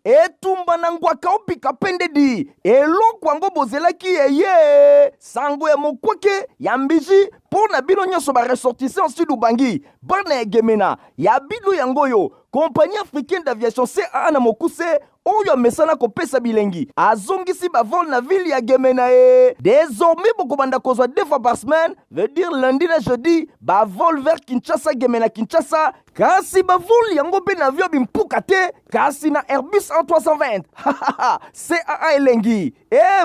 etumba na ngwaka opika pendedi eloko yango bozelaki ye sango ya mokweke ya mbiji pona bino nyonso ba ressortissants sud ubangi bana egemena ya bilu yango yo compagnie africaine d'aviation CAA na mokuse oyo mesana kopesa bilengi azongisi bavol na ville ya Gemena désormais bokobanda kozwa 2 fois par semaine veut dire lundi na jeudi bavol vers Kinshasa Gemena Kinshasa kasi bavol yango pe na avion bimpuka te kasi na Airbus A320 CAA elengi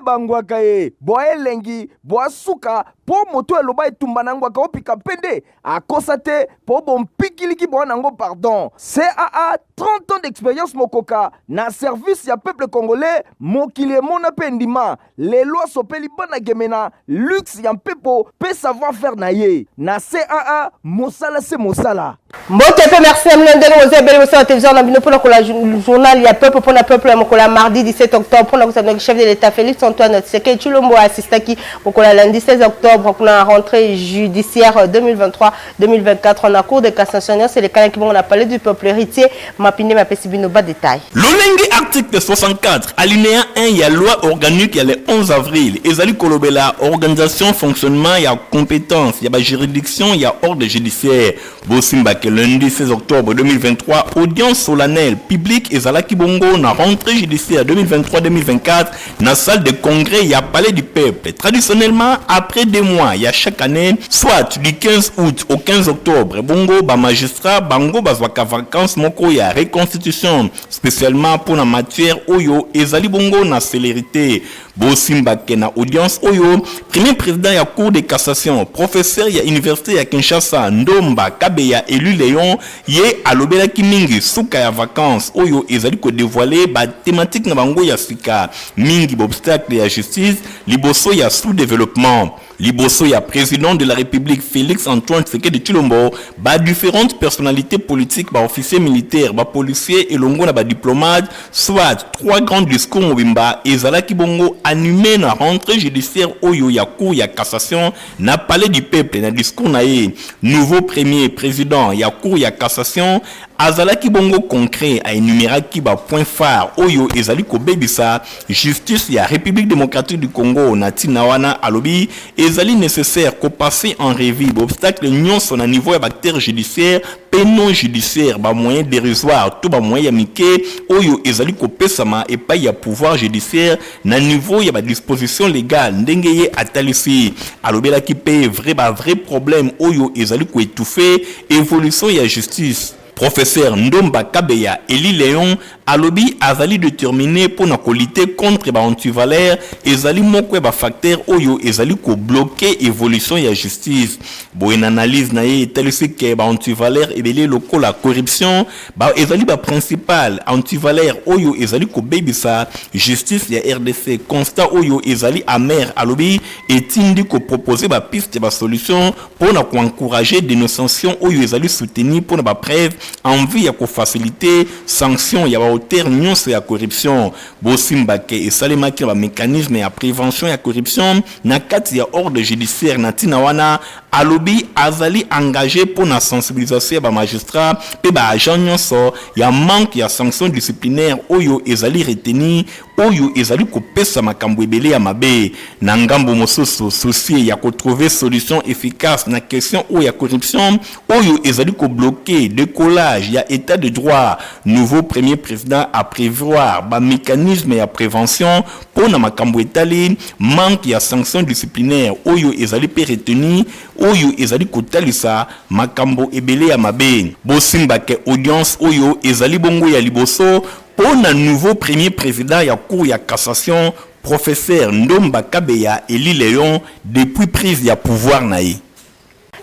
bangwaka boa elengi boa suka po moto eloba etumba na ngwaka opika pende akosa te po bompikiliki boa nango pardon CAA 30 ans d'expérience mokoka na service ya peuple congolais mokili mona pendima les lois sopeli bana Gemena luxe ya mpepo pe savoir faire na ye na CAA mosala se mosala Mbote pe merci amnendenge oze bele bosa la télévision na bino pour la journal ya peuple pour na peuple mokola mardi 17 octobre pour na chef de l'état Félix Antoine Tshisekedi Tshilombo assistaki mokola lundi 16 octobre pour la rentrée judiciaire 2023-2024 en cour de cassation c'est le cas qui vont parler du peuple héritier mapine mapesi bino ba détail. L'olenge article 64 alinéa 1 il y a loi organique il y a le 11 avril ezali kolobela organisation fonctionnement il y a compétence il y a juridiction il y a ordre judiciaire bosimba que lundi 16 octobre 2023 audience solennelle publique ezalaki bongo na rentrée judiciaire 2023-2024 na salle de congrès il y a palais du peuple traditionnellement après 2 mois il y a chaque année soit du 15 août au 15 octobre bongo ba magistrat bango bazwaka vacances moko ya reconstitution spécialement pour la matière oyo ezali bongo na célérité bosimba ke na audience oyo premier président ya cour de cassation professeur ya université ya Kinshasa Ndomba Kabeya élu Léon ye alobelaki mingi suka ya vacances oyo ezali ko dévoiler ba thématique na bango ya sika mingi obstacle ya justice liboso ya sous-développement liboso ya président de la République Félix Antoine Tshisekedi Tshilombo ba différentes personnalités politiques ba officiers militaires ba policiers et longo na ba diplomates soit 3 grands discours mobimba ezalaki bongo animé na rentrée judiciaire oyo ya cour ya cassation na palais du peuple na discours na ye nouveau premier président ya cour ya cassation azalaki bongo concret a énuméraki ba point phare oyo ezali ko bebisa justice ya République démocratique du Congo na tinawana alobi ezali nécessaire ko passer en revue obstacle nyonso na niveau ya bactère judiciaire pe non judiciaire ba moyen dérisoire tout ba moyen mike oyo ezali ko pesama et pas ya pouvoir judiciaire na niveau ya ba disposition légale ndenge ye atalisi alobelaki pe vrai problème oyo ezali ko étouffer évolution ya justice. Professeur Ndomba Kabeya Eli Léon alobi azali déterminé pour na lutter contre ba antivalère ezali moko ba facteur oyo ezali ko bloquer évolution ya justice bo une analyse na ye telisi ke ba antivalère ebele loko la corruption ba ezali ba principal antivalère oyo ezali ko bebisa justice ya RDC constat oyo ezali amer alobi etindi ko proposer ba piste ba solution pour na ko encourager dénonciation oyo ezali soutenir pour na ba preuve en vue ya ko faciliter sanction ya ba auteur nyonso ya corruption bosimba ke esalemaki ba mécanisme ya prévention ya corruption na kati ya ordre judiciaire na tina wana alobi azali engagé pour na sensibilisation ba magistrat pe ba agent nyonso ya manque ya sanction disciplinaire oyo ezali reteni oyo ezali kopesa makambo ebele ya mabe na ngambo mosusu souci ya ko trouver solution efficace na question oyo ya corruption oyo ezali ko bloquer décollage ya état de droit nouveau premier président à prévoir ba mécanisme ya prévention pour na makambo etali manque ya sanction disciplinaire oyo ezali pe retenu oyo ezali kotalisa makambo ebele ya mabe bosimba ke audience oyo ezali bongo ya liboso pour na nouveau premier président ya cour ya cassation professeur Ndomba Kabeya Eli Léon depuis prise ya pouvoir nae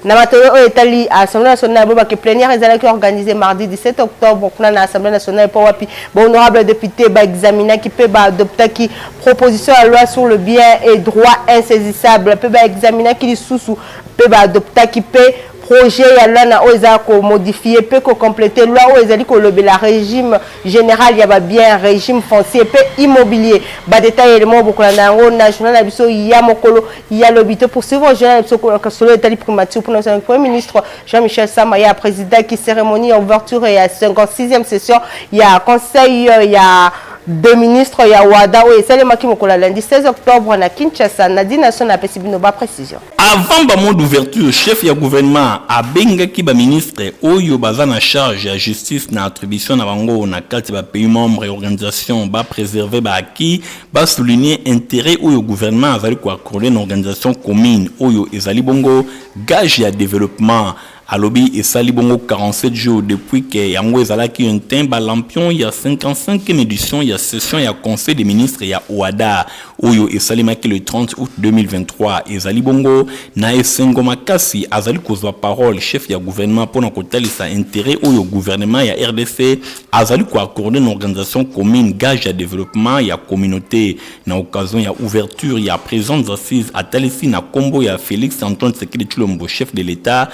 na matériau etali assemblée nationale boba ke plénière ezalaki organisé mardi 17 octobre kuna na assemblée nationale pour wapi bon honorable député ba examiner qui peut ba adopter qui proposition à loi sur le bien et droit insaisissable peut ba examiner qui sous peut ba adopter qui peut projet ya lana oza ko modifier peut ko compléter loi o ezali ko lobela régime général ya ba bien régime foncier peut immobilier ba détail élément bokola nango national na biso ya mokolo ya lobito pour suivre journal biso ko solo etali primature pour notre premier ministre Jean-Michel Sama ya président qui cérémonie ouverture et à 56e session ya conseil ya de ministre ya Ouada o esalemaki mokolo lundi 16 octobre na Kinshasa. Nadine Asson apesi bino ba précision. Avant ba mot d'ouverture, chef ya gouvernement abengaki ba ministre oyo baza na charge ya justice na attribution na bango na kati ba pays membres et organisation ba préserver ba acquis ba souligner intérêt oyo gouvernement azali ko accorder na organisation commune oyo ezali bongo gage ya développement. Alobi et Salibongo 47 jours depuis que yango ezalaki un temba lampion ya 55e édition ya session ya conseil des ministres ya Ouada oyo esalimaki le 30 août 2023 ezalibongo na esengo makasi azali kozwa parole chef ya gouvernement pona kotalisa intérêt oyo gouvernement ya RDC azali ko accorder une organisation commune gage ya développement ya communauté na occasion ya ouverture ya présence assises atalisi na kombo ya Félix Antoine Tshisekedi Tshilombo chef de l'État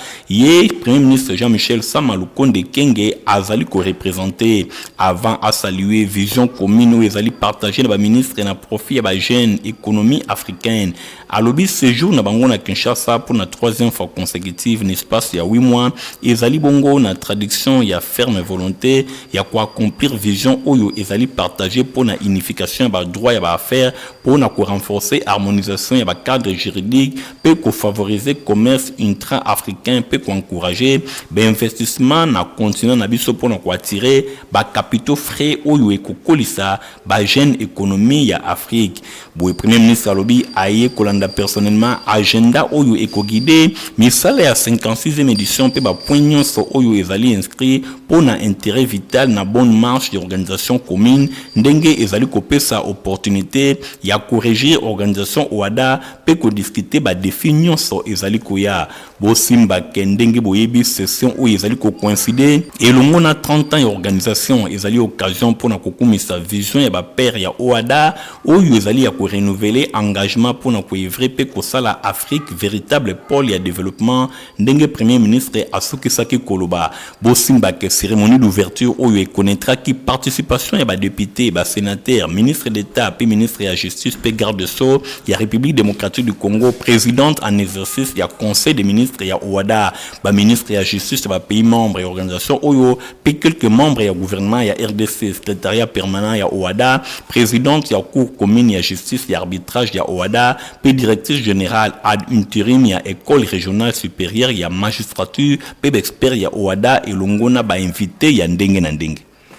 Premier ministre Jean-Michel Sama Lukonde Kenge azali ko représenter avant à saluer vision commune où ezali partager na ba ministre na profit ya ba jeune économie africaine. Alobi séjour na bango na Kinshasa pour la troisième fois consécutive l'espace ya 8 mois ezali bongo na traduction ya ferme volonté ya ko accomplir vision oyo ezali partager pour la unification ba droit ya ba affaires pour na ko renforcer harmonisation ya ba cadre juridique peut ko favoriser commerce intra-africain peut ko encourager l'investissement na continent na biso pour na ko attirer ba capitaux frais oyo ekokolisa ba jeune économie ya Afrique. Bo premier ministre alobi aye kolanda personnellement agenda oyo ekoguider misala ya 56e édition pe ba poignon so oyo ezali inscrit pour na intérêt vital na bonne marche de organisation commune ndenge ezali kopesa opportunité ya corriger organisation Ouada pe ko discuter ba définition so ezali koya bo simba kendenge boyebi session où ezali ko coïncider et le monde a 30 ans organisation ezali occasion pour na kokumisa vision ya ba père ya Ouada oyo ezali ya ko renouveler engagement pour na ko œuvrer pe ko sala Afrique véritable pôle ya développement ndenge premier ministre Asuki Saki Koloba bo simba ke cérémonie d'ouverture oyo e connaîtra qui participation ya ba député ba sénateur ministre d'état pe ministre ya justice pe garde de sceaux ya République démocratique du Congo présidente en exercice ya conseil des ministres ya Ouada ba ministre ya justice ba pays membres et organisation oyo pe quelques membres ya gouvernement ya RDC secrétariat permanent ya Ouada présidente ya cour commune ya justice ya arbitrage ya Ouada pe directrice générale ad interim ya école régionale supérieure ya magistrature pe expert ya Ouada et longona ba invité ya ndenge na ndenge.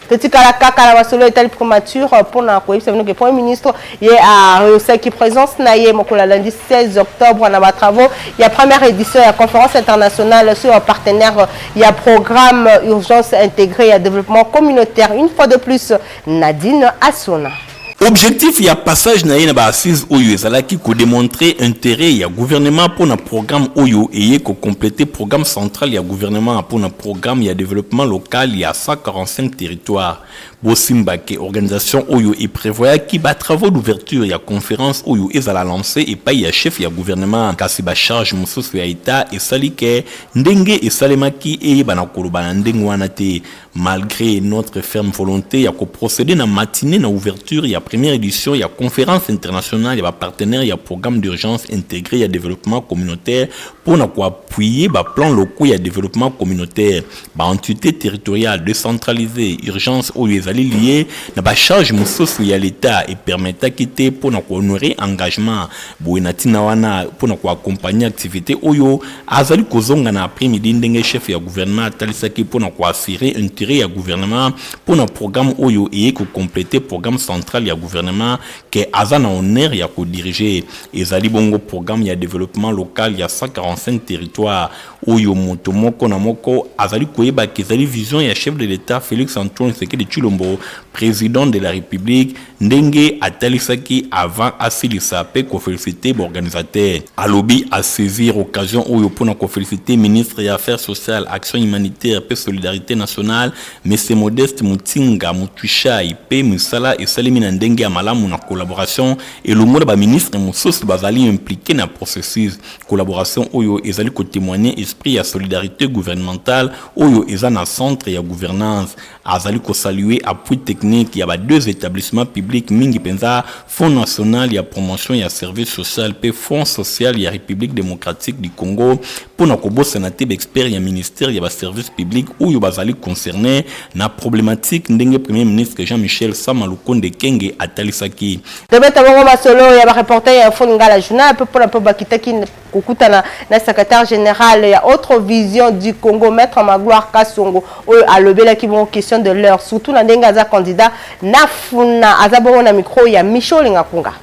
Tetikala kaka la basolo etali primature pour na ko yebisa que premier ministre ye a réussi qui présence na ye mokolo lundi 16 octobre na ba travaux il y a première édition ya conférence internationale sur un partenaire il y a programme urgence intégrée à développement communautaire une fois de plus Nadine Assona. Objectif ya passage na ye na ba assise oyo ezalaki ko démontrer intérêt ya gouvernement pour na programme oyo et ko compléter programme central ya gouvernement pour na programme ya développement local ya 145 territoires. Bosimba ke organisation oyo et prévoit ki ba travaux d'ouverture ya conférence oyo ezala lancer et pas ya chef ya gouvernement kasi ba charge mususu ya état et salike ndenge et salemaki et bana koloba ndenge wana te malgré notre ferme volonté ya ko procéder na matinée na ouverture ya première édition ya conférence internationale ya partenaire ya programme d'urgence intégré ya développement communautaire pour na ko appuyer ba plan locaux ya développement communautaire ba entité territoriale décentralisée urgence oyo ezali lié na ba charge mususu ya l'état et permettre quitter pour na ko honorer engagement boenatina wana pour na ko accompagner activité oyo azali kozonga na après-midi ndenge chef ya gouvernement talisaki pour na ko assurer intérêt ya gouvernement pour na programme oyo et ko compléter programme central ya gouvernement que azana honneur ya ko diriger ezali bongo programme ya développement local ya 145 territoires oyo moto moko na moko azali koyeba kezali vision ya chef de l'état Félix Antoine Tshisekedi Tshilombo président de la République ndenge atalisaki avant asilisa pe ko féliciter l'organisateur alobi a saisir occasion oyo pour na ko féliciter ministre des affaires sociales action humanitaire pe solidarité nationale monsieur Modeste Mutinga Mutwisha pe misala esalimi na ndenge ya malamu na collaboration collaboration et le mot de ministre Moussos Bazali impliqué dans le processus collaboration oyo ezali ko témoigner esprit à solidarité gouvernementale oyo ezana centre ya gouvernance azali ko saluer appui technique il y a deux établissements publics mingi penza Fonds national ya promotion ya service social pe Fonds social ya République démocratique du Congo pour na ko bosanate expert ya ministère ya service public oyo bazali concerné na problématique ndenge premier ministre Jean-Michel Samalukonde Kenge atalisaki Debeta bongo masolo ya ba reporter ya Fond Ngala journal peu pour la peu bakitaki kokutana na secrétaire général ya autre vision du Congo maître Magloire Kasongo oyo alobela ki bon question de l'heure surtout na ndenga za candidat na funa azabongo na micro ya Michel Ngakunga.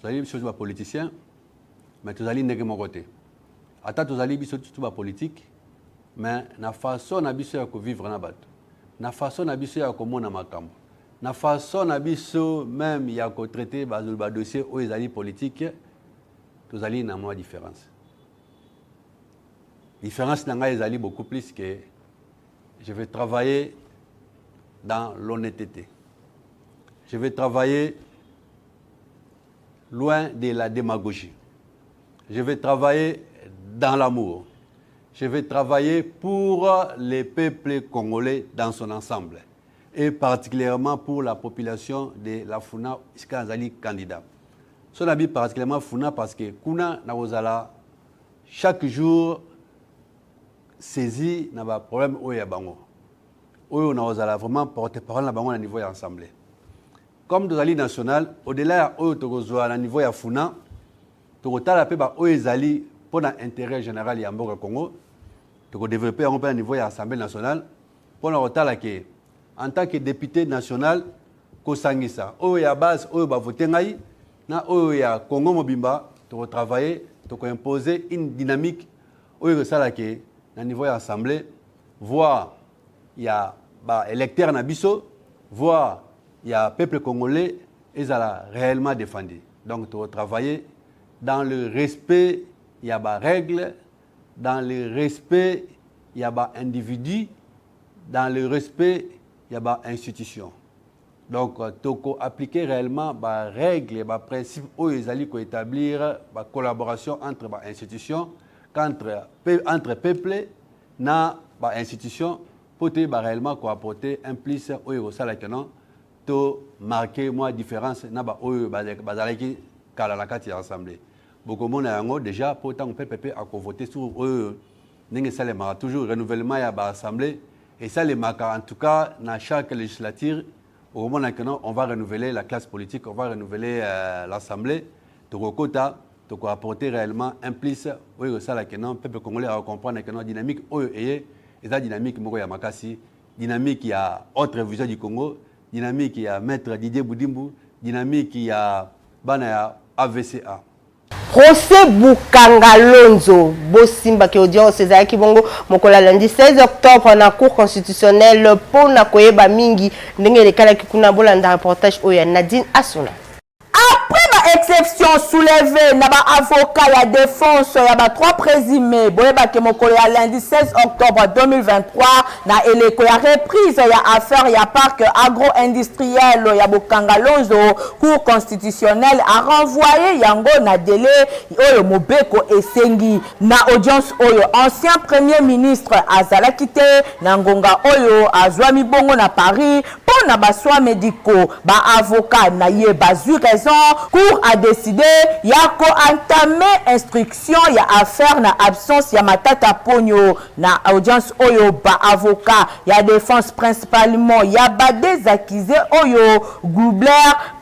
Tozali biso ba politicien mais tozali ndenge moko te. Ata tozali biso tout ba politique mais na façon na biso ya ko vivre na bato. Na façon na biso ya ko mona makambo. Na façon na biso même ya ko traiter ba dossier oyo ezali politique tozali na mwa différence. Différence na ngai ezali beaucoup plus que je vais travailler dans l'honnêteté. Je vais travailler loin de la démagogie. Je vais travailler dans l'amour. Je vais travailler pour les peuples congolais dans son ensemble et particulièrement pour la population de la Funa Iskanzali candidat. Son habit particulièrement Funa parce que Kuna Nawozala chaque jour saisi n'a pas problème au Yabango. Où Nawozala vraiment porte-parole na bango à niveau ensemble. Comme dans l'Alliance nationale, au-delà où Togozoa à niveau ya Funa, Togotala pe ba Oezali pour l'intérêt général ya Mboka Congo, Togo développer un peu à niveau ya Assemblée nationale pour l'Otala que en tant que député national Kosangisa, Oya base Oya voter ngai na Oya Congo Mobimba, Togo travailler, Togo imposer une dynamique Oya sala que na niveau ya Assemblée, voir il y a ba électeurs na biso, voir il y a peuple congolais et ça réellement défendu. Donc Togo travailler dans le respect, il y a des règles, dans le respect, il y a des individus, dans le respect, il y a des institutions. Donc, toko appliquer réellement des règles et des principes où ils allaient établir la collaboration entre les institutions, entre peuples, na les institutions, pour réellement apporter un plus où ils allaient marquer une différence na où ils allaient la assemblée. Beaucoup de monde déjà pour tant que PPP a voté sur eux toujours renouvellement à l'Assemblée et ça les marque en tout cas dans chaque législature au moment où on va renouveler la classe politique, on va renouveler l'Assemblée, tout quota, tout apporter réellement un plus oui ça là que non peuple congolais à comprendre que non dynamique et la dynamique moko ya makasi, dynamique il a autre vision du Congo, dynamique il y a maître Didier Boudimbu, dynamique il y a bana AVCA. José Bukanga Lonzo, Bosimba qui audience César Kibongo, Mokola lundi 16 octobre na cour constitutionnelle pour na koyeba mingi ndenge le kala kikuna bolanda reportage oya Nadine Asuna. Après exception soulevée na ba avocat ya défense ya ba trois présumés boyeba ke mokolo ya lundi 16 octobre 2023 na eleko ya reprise ya affaire ya parc agro-industriel ya Bukanga Lonzo cour constitutionnelle a renvoyé yango na délai oyo mobeko esengi na audience oyo ancien premier ministre azalaki te na ngonga oyo azwami bongo na Paris pour na ba soins médicaux ba avocat na ye bazui raison cour a décidé ya ko entamer instruction ya affaire na absence ya Matata Ponyo na audience oyo ba avocat ya défense principalement ya ba des accusés oyo Goubler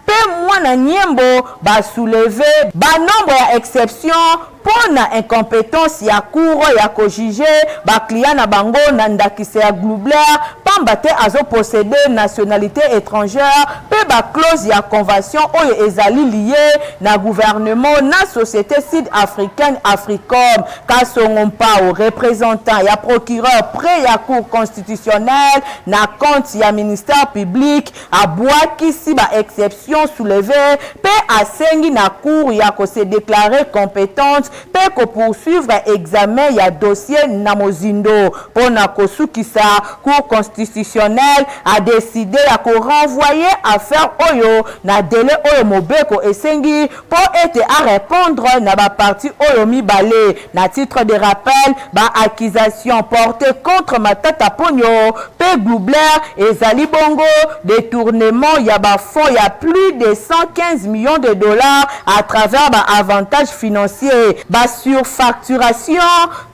pe mwana nyembo ba soulever ba nombre ya exception pour na incompétence ya cour ya ko juger ba client na bango na ndakise ya Goubler pambate azo posséder nationalité étrangère pe ba clause ya convention oyo ezali lié na gouvernement na société sud-africaine Africom Kasongo Mpao représentant ya procureur près ya cour constitutionnelle na compte ya ministère public a boaki si ba exception soulevé pe asengi na cour ya ko se déclarer compétente pe ko poursuivre examen ya dossier na mozindo pona ko sukisa cour constitutionnelle constitutionnel a décidé à renvoyer affaire Oyo na délai Oyo Mobeko et Sengi pour être à répondre na ba parti Oyo Mibale. Na titre de rappel, ba accusation portée contre Matata Ponyo, P. Gloubler et Zali Bongo, détournement y a ba fonds, il y a plus de 115 millions de dollars à travers ba avantages financiers, ba surfacturation,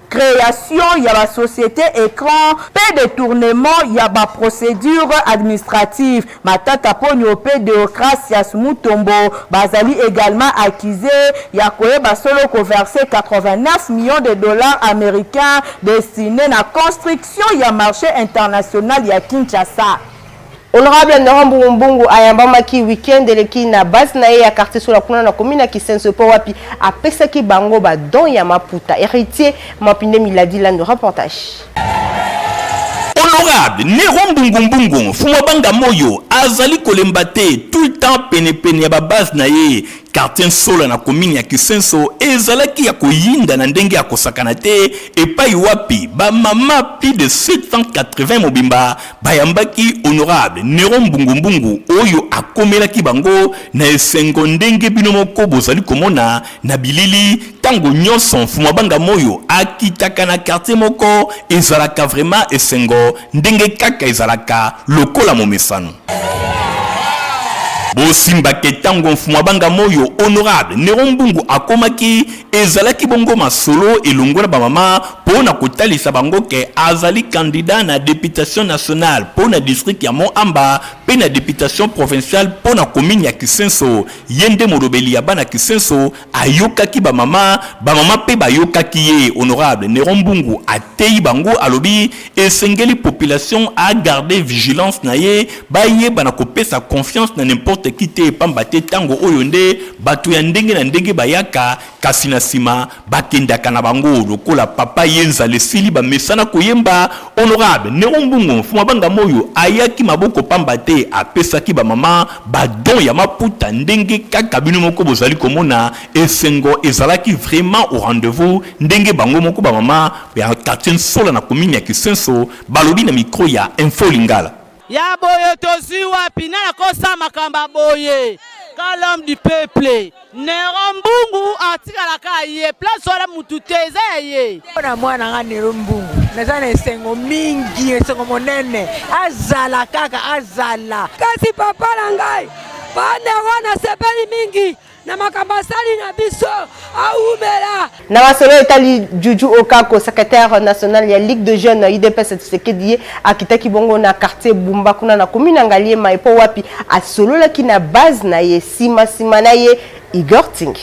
création, il y a la société écran, paix détournement, il y a la procédure administrative. Matata Ponyo, paix déocratie, Mutombo, Bazali également accusé, il y a quoi, solo versé 89 millions de dollars américains destinés à la construction, il y a marché international, il y a Kinshasa. Honorable Norambu Mbungu ayambama ki weekend eleki na base na ye ya quartier sur la kuna na commune ya Kisenso po wapi apesa ki bango ba don ya maputa héritier Mapinde Miladi la reportage. Honorable Nero Mbungu Fumabanga Moyo azali kolembate tout le temps pene ya ba base na ye quartier solo na commune ya Kisenso ezalaki ya koyinda na ndenge ya kosakana te epai wapi ba mama plus de 780 mobimba bayambaki honorable Nero Mbungu oyo akomelaki bango na esengo ndenge bino moko bozali komona na bilili tango nyonso Fumabanga Moyo akitaka na quartier moko ezalaka vraiment esengo ndenge kaka ezalaka lokola momesano. Bosimba ketango Mfumabanga Moyo honorable Nero Mbungu akomaki ezalaki bongo masolo elongola ba mama pona kotalisa bango ke azali candidat na députation nationale pona district ya Moamba pe na députation provinciale pona commune ya Kisenso yende modobeli ya bana Kisenso ayokaki ba mama pe bayokaki ye. Honorable Nero Mbungu atei bango alobi esengeli population a garder vigilance na ye baye bana kopesa confiance na n'importe qui te pambate tango oyo nde batu ya ndenge na ndenge bayaka kasi na sima bakendaka na bango lokola papa yenza lesili ba mesana koyemba. Honorable Nero Mbungu Mfumabanga Moyo ayaki maboko pambate apesaki ba mama ba don ya maputa ndenge kaka bino moko bozali komona esengo ezalaki vraiment au rendez-vous ndenge bango moko ba mama ya quartier solo na commune ya Kisenso balobi na micro ya Info Lingala. Ya boye tozi wapi na kosa makamba boye kalom du peuple Nero Mbungu atikalaka ye place wala mututeza ye na mwana nga Nero Mbungu nazana esengo mingi esengo monene azala kaka azala kasi papa na ngai bana wana sepeli mingi na makambasali na biso aumela na masolo etali Juju Okako secrétaire national ya Ligue de jeunes UDPS Tshisekedi akitaki bongo na quartier Bumba kuna na commune Ngaliema epo wapi asolola ki na base na ye sima na ye Igor Ting.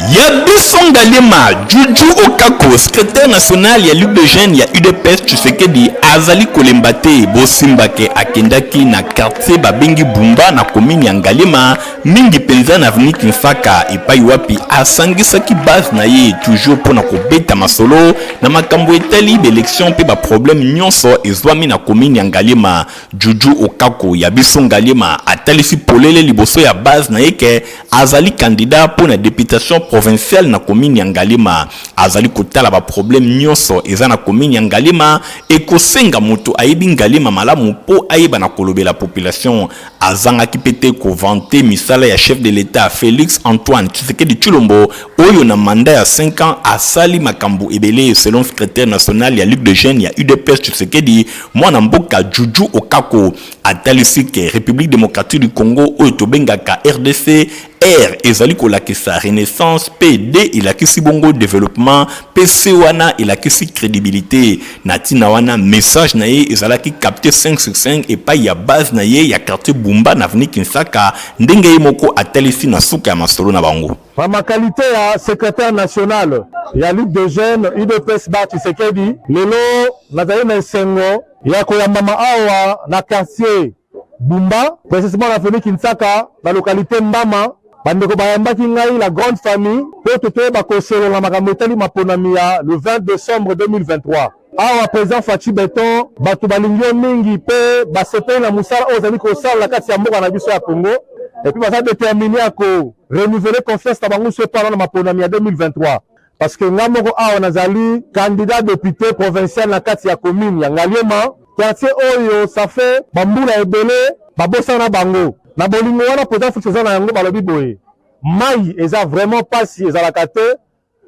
Yabiso Ngaliema Juju Okako secrétaire national ya Ligue de jeunes ya UDPS Tshisekedi azali kolembate bosimbake akendaki na quartier babengi Bumba na commune ya Ngaliema mingi penza na avenue Kinfaka epai wapi asangisaki base na ye toujours pona kobeta masolo na makambo etali d'élection pe ba problème nyonso ezwami na commune ya Ngaliema. Juju Okako Yabiso Ngaliema atalisi polele liboso ya base na yeke azali candidat pona députation provinciale na commune ya Ngaliema azali kotala ba problème nyonso eza na commune ya Ngaliema ekosenga moto ayebi Ngaliema malamu po ayeba na kolobela population azanga kipete ko vanter misala ya chef de l'état Félix Antoine Tshisekedi Tshilombo oyo na mandat ya 5 ans asali makambo ebele selon secrétaire national ya Ligue de jeunes ya UDPS Tshisekedi mwana mboka Juju Okako atalisi ke République démocratique du Congo oyo tobengaka RDC R ezali kolakisa renaissance PD ilakisi bongo développement PC wana ilakisi crédibilité natina wana message na ye ezalaki capté 5 sur 5 et pas ya base na ye ya quartier Bumba na avenue Kinsaka ndenge ye moko atalisi na suka ya masolo na bango par ma qualité ya secrétaire national ya Ligue de jeunes UDPS Tshisekedi lelo nazali na esengo ya koyamba awa na quartier Bumba précisément na avenue Kinsaka na localité Mbama bandeko bayambaki ngai la grande famille po totoye bakosolo na makambo etali maponami ya le 20 décembre 2023 awa président Fachi Beton bato balingi mingi pe basepeli na musala oyo ozali kosala na kati ya mboka na biso ya Congo et puis baza déterminé à renouveler confiance na bango so pendant na maponami ya 2023 parce que nga moko awa nazali candidat député provincial na kati ya commune ya Ngaliema. Quartier oyo ça fait bambula ebele babosana bango na bolingo wana président Félix eza na yango balobi boye mai eza vraiment pasi ezalaka te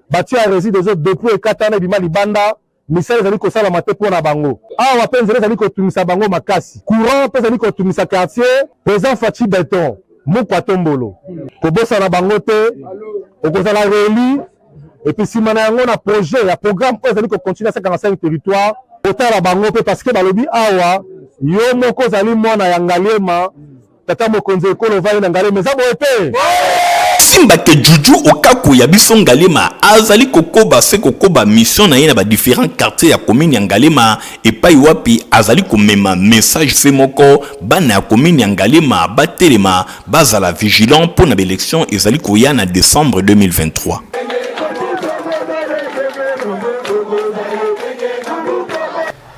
batia réside ezo depuis ekatana ebima libanda misala ezali kosalama te mpo na bango awa mpe nzela ezali kotumisa bango makasi courant mpe ezali kotumisa quartier président Faci Beton mokwa tombolo kobosana bango te okozala reli epuis nsima na yango na projet ya programme oyo ezali kocontinue na 55 territoire otala bango mpe parce que balobi awa yo moko ozali mwana ya Ngaliema tata mokonzi ekolo ovali na Ngaliema eza boye te simba ke juju okaku ya biso Ngaliema azali kokoba se kokoba mission na ye na ba différents quartiers ya commune ya Ngaliema epai wapi azali komema message se moko bana ya commune ya Ngaliema batelema bazala vigilant pour na élection ezali koya na décembre 2023.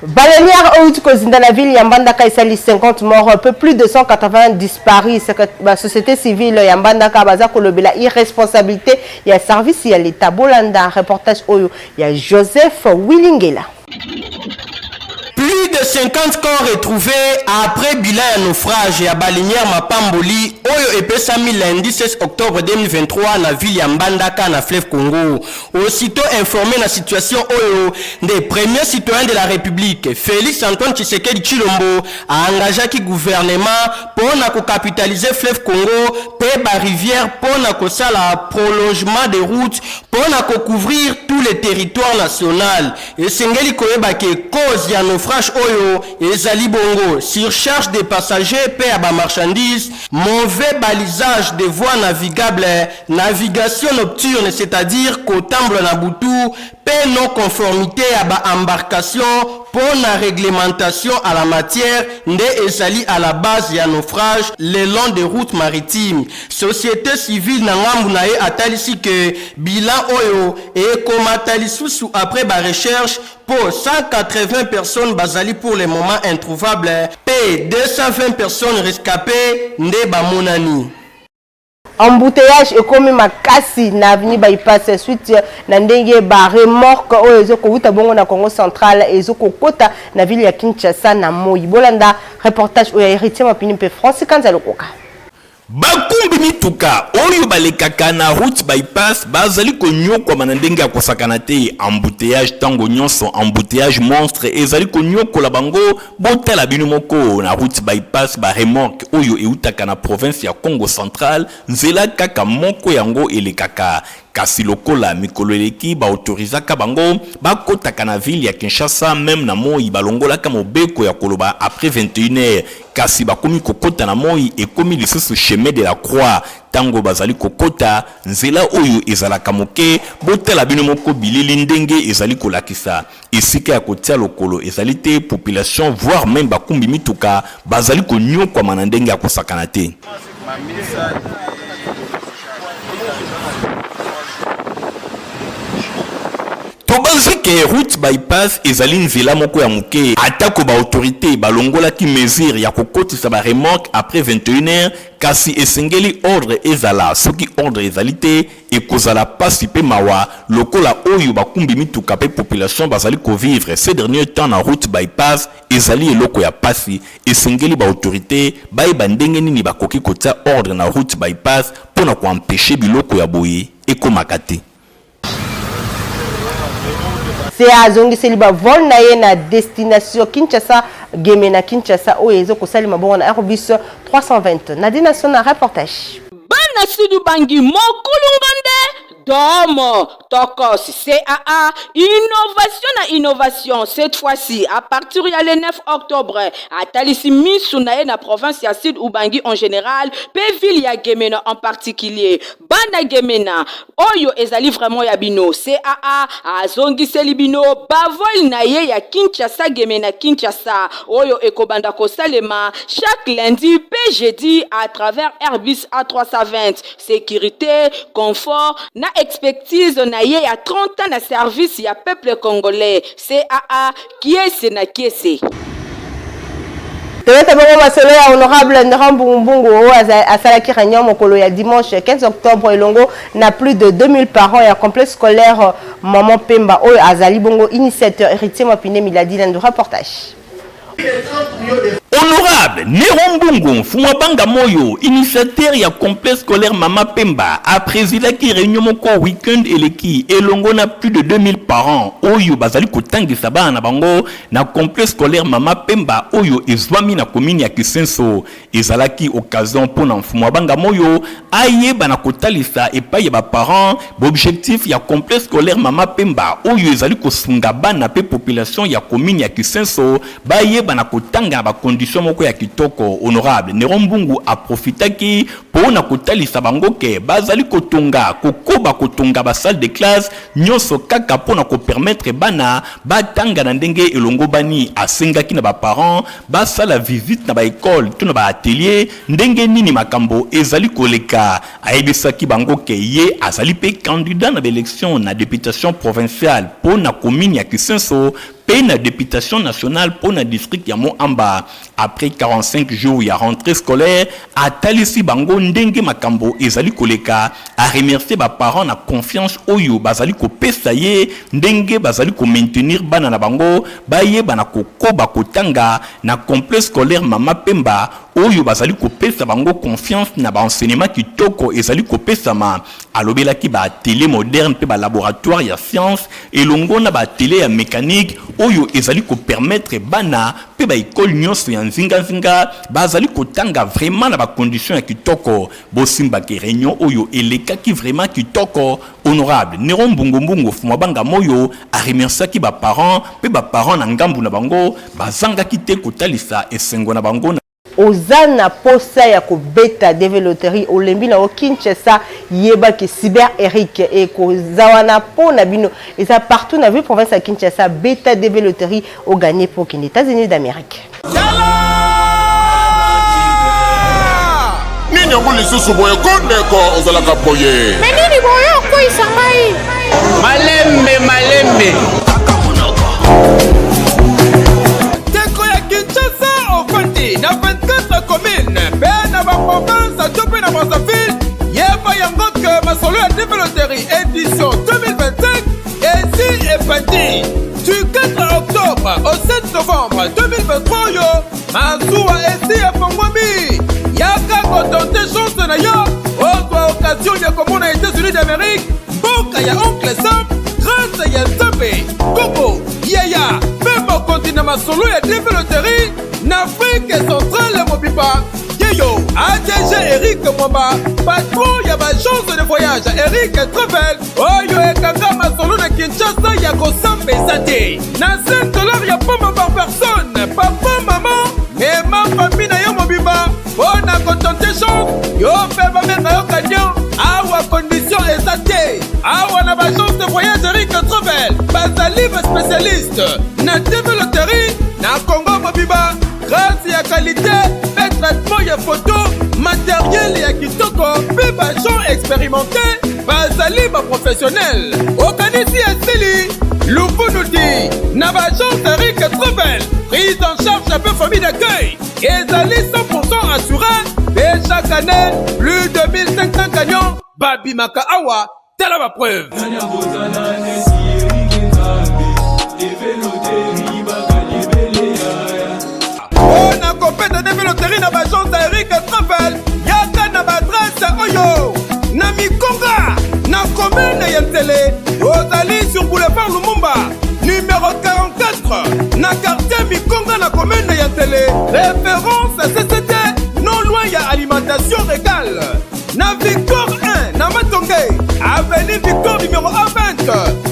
Balenière Outukozinda, la ville Yambandaka et sali 50 morts, un peu plus de 180 disparus. La société civile Yambandaka Bazako Lobela, irresponsabilité, il y a service, il y a l'État Bolanda, reportage Oyo, il y a Joseph Willingela. Plus de 50 corps retrouvés après bilan à naufrage à Balinière Mapamboli, Oyo Epesami lundi 16 octobre 2023 na ville ya Mbandaka na fleuve Congo. Aussitôt informé de la situation Oyo, des premiers citoyens de la République, Félix Antoine Tshisekedi Tshilombo a engagé le gouvernement pour capitaliser fleuve Congo, Peba rivière pour la prolongement des routes, pour couvrir tous les territoires nationaux. Et Sengeli Koyeba ke cause ya naufrage Oyo, ezali bongo, surcharge des passagers, paix à marchandises, mauvais balisage des voies navigables, navigation nocturne, c'est-à-dire qu'autamble na boutou, paix non conformité à ba embarcation, pour la réglementation à la matière, nde ezali à la base ya naufrage le long des routes maritimes. Société civile na ngambu na e atalisi que bilan Oyo et komatalissu après ba recherche pour 180 personnes basali pour le moment introuvables, et 220 personnes rescapées nde bamonani. Embouteillage et comme makasi na avenue bypass suite na ndenge ba remorque oyo ezoko wuta bongo na Congo central ezoko kota na ville ya Kinshasa na Moi. Bolanda reportage oyo héritier mapini pe France Kanzalo koka. Bakumbi mituka oyo balekaka na route bypass bazali konyokwa manandenge ya kosakana te embouteillage tango nyonso embouteillage monstre ezali konyokola bango botala bino moko na route bypass ba remorque oyo eutaka na province ya Congo central nzela kaka moko yango elekaka kasi lokola mikolo eleki ba autorisaka bango bakotaka na ville ya Kinshasa même na Moi balongolaka mobeko ya koloba après 21h kasi bakomi kokota na Moi ekomi lisusu chemin de la croix tango bazali kokota nzela oyo ezalaka moke botala bino moko bilili ndenge ezali kolakisa esika ya kotia lokolo ezali te population voire même bakumbi mituka bazali konyokwa manandenge ya kosakana te. Tobanzi ke route bypass ezali nzela moko ya muke atako ba autorité balongola ki mesure ya kokotisa ba remorque après 21h kasi esengeli ordre ezala soki ordre ezali te ekozala pasi pe mawa lokola oyo bakumbi mituka pe population bazali ko vivre ces derniers temps na route bypass ezali eloko ya pasi esengeli ba autorité bayeba ndenge nini bakoki kotia ordre na route bypass pona ko empêcher biloko ya boye ekomaka te. C'est à Zongiseli ba vol na ye na destination Kinshasa Gemena Kinshasa oyezo ko salima bongo na Airbus 320 Nadina Sona reportage Bana Sidu Bangi Mokulungande Domo Tokos CAA innovation cette fois-ci à partir du 9 octobre à Talisimi Sunae na province ya Sud Ubangi en général pe ville ya Gemena en particulier Bana Gemena Oyo ezali vraiment ya bino CAA azongiseli bino bavol na ye ya Kinshasa Gemena Kinshasa Oyo ekobanda ko salema chaque lundi pe jeudi à travers Airbus A320 sécurité confort na expertise na ye ya 30 ans na service ya peuple congolais CAA qui est na kiese Toleta bongo masolo ya honorable Nrambungu asalaki réunion mokolo ya dimanche 15 octobre elongo na plus de 2000 parents ya complexe scolaire Maman Pemba oyo azali bongo initiateur héritier Mapine Miladi dans reportage. Honorable Nerombungu Fumabanga Moyo, initiateur ya complexe scolaire Mama Pemba, a présidé qui réunion moko week-end eleki elongo na plus de 2000 parents. Oyo bazali kotangi saba na bango na complexe scolaire Mama Pemba oyo ezwami na commune ya Kisenso. Ezalaki occasion pona Fumabanga Moyo aye bana kotalisa epai ba parents objectif ya complexe scolaire Mama Pemba oyo ezali kosunga bana pe population ya commune ya Kisenso baye bana kotanga ba condition moko ya kitoko. Honorable Nerombungu a profitaki pona kotalisa bango ke bazali kotonga kokoba kotonga ba salle de classe nyoso kaka pona ko permettre bana batanga na ndenge elongo bani asengaki na ba parents ba sala visite na ba école to na ba atelier ndenge nini makambo ezali koleka. Aibisaki bango ke ye azali pe candidat na élection na députation provinciale pona commune ya Kisenso pe na députation nationale pour le district ya Moamba. Après 45 jours ya rentrée scolaire, a talisi bango ndenge makambo ezali koleka, a remercier ba parents na confiance oyo bazali ko pesa ye ndenge bazali ko maintenir bana na bango baye bana ko koba kotanga na complexe scolaire Mama Pemba oyo bazali ko pesa bango confiance na ba enseignement kitoko ezali ko pesa ma alobelaki ba télé moderne pe ba laboratoire ya science elongo na ba télé ya mécanique oyo ezali ko permettre bana pe ba école nyonso ya nzinga bazali kotanga vraiment na ba condition ya kitoko. Bosimba ke réunion oyo elekaki vraiment kitoko. Honorable Nerombungu Fumabanga Moyo a remerciaki ba parents pe ba parents na ngambu na bango bazanga kite kotalisa esengo na bango Ozana posa ya kobeta développerie olembi na Kinshasa yeba ke cyber Eric et kozawana pona bino et ça partout na ville province à Kinshasa beta développerie au gagné pour les États-Unis d'Amérique. Nini yango lisusu boye kondeko ozalaka boye. Mais nini boye ko isamai. Malembe. Na 24 communes, ben na ba province, topé na Brazzaville, yeba yango que ma solo ya développerie édition 2025 ici est parti du 4 octobre au 7 novembre 2023 yo mazuwa ici ya Pongwami yaka kotonte chance na yo autre occasion ya komona États-Unis d'Amérique mboka ya oncle Sam grâce ya Nzambe Koko Yaya même continent ma solo ya développerie n'Afrique centrale Mobiba Yeyo ADG Eric Mwamba patron ya chance de voyage Eric Travel oyo ekanga masolo na Kinshasa ya kosambe zate na $5 ya poma par personne papa maman mais ma famille na yo Mobiba bona kotonte chance yo pe ba menga yo kanyo awa condition ezate awa na chance de voyage Eric Travel bazali ba spécialiste na développerie na Congo Mobiba grâce à qualité, fait traitement ya photo, matériel ya kitoko, pe champ expérimenté, bazali ba professionnel. Organisi Esteli, Lupu nous dit, na ba chance Eric Travel, prise en charge un peu famille d'accueil, ezali 100% assuré, et chaque année, plus de 1500 gagnants, Babi Maka Awa, telle la preuve. Na compète de développerie na bagence Eric Travel yaka na adresse oyo na Mikonga na commune ya Télé ozali sur boulevard Lumumba numéro 44 na quartier Mikonga na commune ya Télé référence CCT non loin ya alimentation régale na Victor 1 na Matongé avenue Victor numéro 20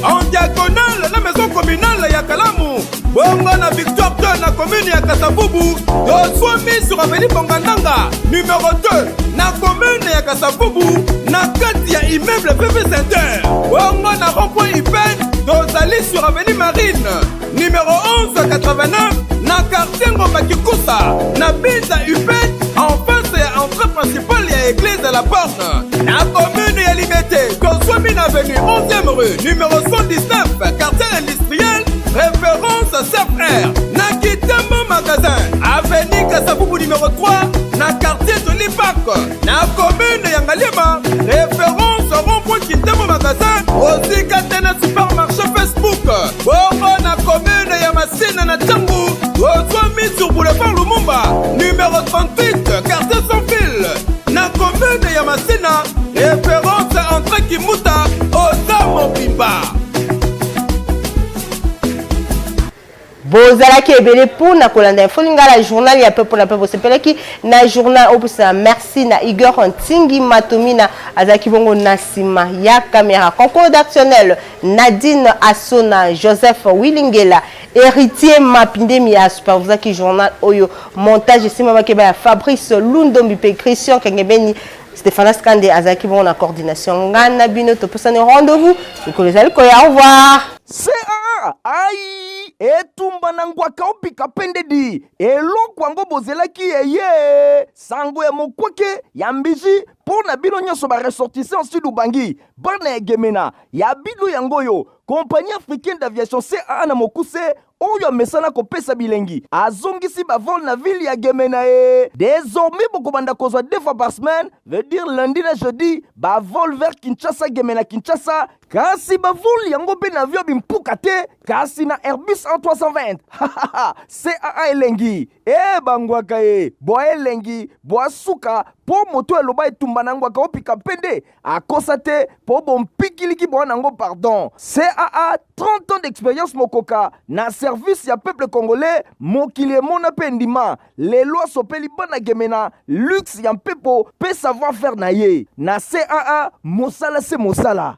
en diagonale la maison communale ya Kalamu bongo na Victor 2 na commune ya Kasavubu doswami sur avenue Bongandanga numéro 2 na commune ya Kasavubu na kati ya immeuble PV Center bongo na rond-point Ipen dosali sur avenue Marine numéro 1189 na quartier Ngomba Kikusa na Binza Ipen en face ya entrée principale ya église de la Porte na commune ya Liberté doswami na avenue 11e rue numéro 119 quartier industriel référence CFR na Kitama magasin avenue ya Savubu numéro 3 na quartier de l'Impac na commune ya Ngaliema. Référence rond-point Kintembo magasin osika tena supermarché Facebook bongo na commune ya Masina na Tchangu ozwa mis sur boulevard Lumumba numéro 38 quartier sans fil na commune ya Masina. Référence entre Kimuta oza mobimba. bozalaki ebele mpona kolanda info lingala journal ya pepo na mpe bosepelaki na journal opusana merci na Igor Ntingi Matomina azalaki bongo na nsima ya caméra concours d'actionnel Nadine Asona Joseph Willingela héritier Mapindemi ya supervisaki journal oyo montage esima bakeba ya Fabrice Lundombi pe Christian Kengebeni Stéphane Skande azalaki bongo na coordination ngana bino topesani rendez-vous ikolezali koya au revoir. Aïe etumba na ngwaka opika pendedi eloko yango bozelaki yeye sango ya mokweke ya mbiji pona bino nyonso baressortissant sud ubangi bana ya gemena ya bino yango yo compagnie africaine d'aviation CAA na mokuse oyo amesana kopesa bilengi azongisi bavol na ville ya Gemena désormais bokobanda kozwa 2 fois par semaine veut dire lundi na jeudi bavol vers Kinshasa Gemena Kinshasa kasi bavol yango pe na avion bimpuka te kasi na Airbus A320 CAA elengi bangwaka boa elengi boa suka po moto eloba etumba na ngwaka opika pende akosa te po bompikiliki boa nango pardon CAA 30 ans d'expérience mokoka na service ya peuple congolais mokili mona pendima lelo sopeli bana Gemena luxe ya mpepo pe savoir faire na ye na CAA mosala se mosala.